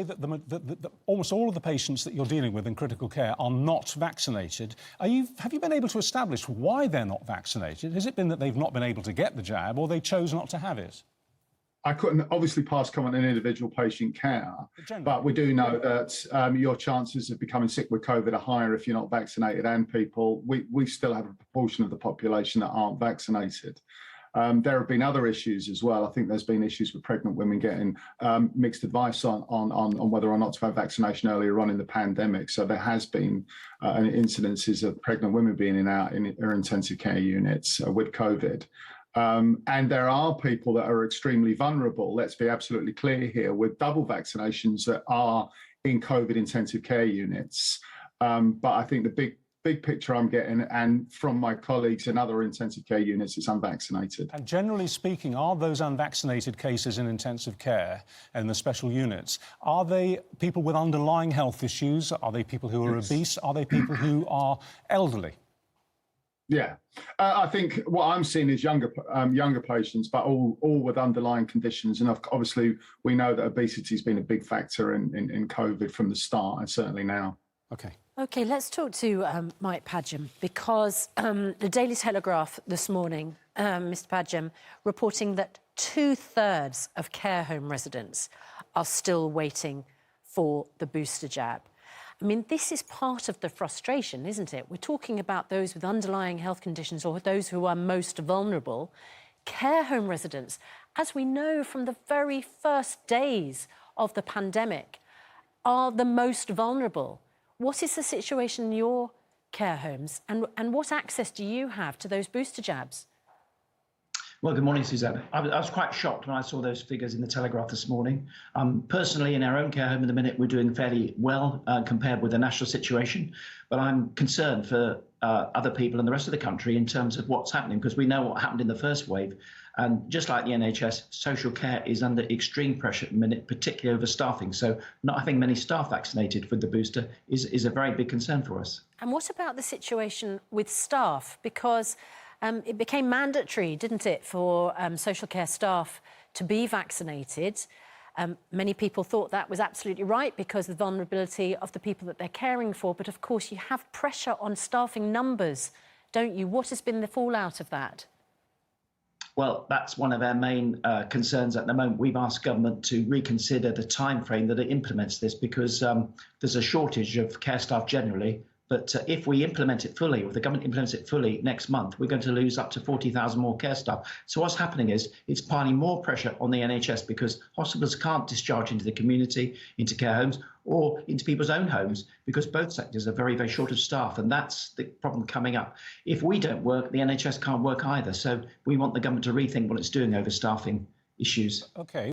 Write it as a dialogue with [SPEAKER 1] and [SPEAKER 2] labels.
[SPEAKER 1] That almost all of the patients that you're dealing with in critical care are not vaccinated. Have you been able to establish why they're not vaccinated? Has it been that they've not been able to get the jab, or they chose not to have it?
[SPEAKER 2] I couldn't obviously pass comment on individual patient care, but we do know that your chances of becoming sick with COVID are higher if you're not vaccinated, and we still have a proportion of the population that aren't vaccinated. There have been other issues as well. I think there's been issues with pregnant women getting mixed advice on whether or not to have vaccination earlier on in the pandemic. So there has been incidences of pregnant women being in our intensive care units with COVID. And there are people that are extremely vulnerable, let's be absolutely clear here, with double vaccinations that are in COVID intensive care units. But I think the big picture I'm getting, and from my colleagues in other intensive care units, is unvaccinated.
[SPEAKER 1] And generally speaking, are those unvaccinated cases in intensive care and the special units, are they people with underlying health issues? Are they people who are obese? Are they people who are elderly?
[SPEAKER 2] Yeah, I think what I'm seeing is younger patients, but all with underlying conditions. And obviously, we know that obesity has been a big factor in COVID from the start, and certainly now.
[SPEAKER 3] OK, let's talk to Mike Padgham, because the Daily Telegraph this morning, Mr Padgham, reporting that 2/3 of care home residents are still waiting for the booster jab. I mean, this is part of the frustration, isn't it? We're talking about those with underlying health conditions or those who are most vulnerable. Care home residents, as we know from the very first days of the pandemic, are the most vulnerable. What is the situation in your care homes, and what access do you have to those booster jabs?
[SPEAKER 4] Well, good morning, Susanna. I was quite shocked when I saw those figures in the Telegraph this morning. Personally, in our own care home at the minute, we're doing fairly well compared with the national situation. But I'm concerned for other people in the rest of the country in terms of what's happening, because we know what happened in the first wave. And just like the NHS, social care is under extreme pressure at the minute, particularly over staffing. So not having many staff vaccinated with the booster is a very big concern for us.
[SPEAKER 3] And what about the situation with staff? Because it became mandatory, didn't it, for social care staff to be vaccinated. Many people thought that was absolutely right because of the vulnerability of the people that they're caring for. But of course, you have pressure on staffing numbers, don't you? What has been the fallout of that?
[SPEAKER 4] Well, that's one of our main concerns at the moment. We've asked government to reconsider the time frame that it implements this, because there's a shortage of care staff generally. But if we implement it fully, or if the government implements it fully next month, we're going to lose up to 40,000 more care staff. So what's happening is it's piling more pressure on the NHS, because hospitals can't discharge into the community, into care homes, or into people's own homes, because both sectors are very, very short of staff. And that's the problem coming up. If we don't work, the NHS can't work either. So we want the government to rethink what it's doing over staffing issues.
[SPEAKER 1] OK.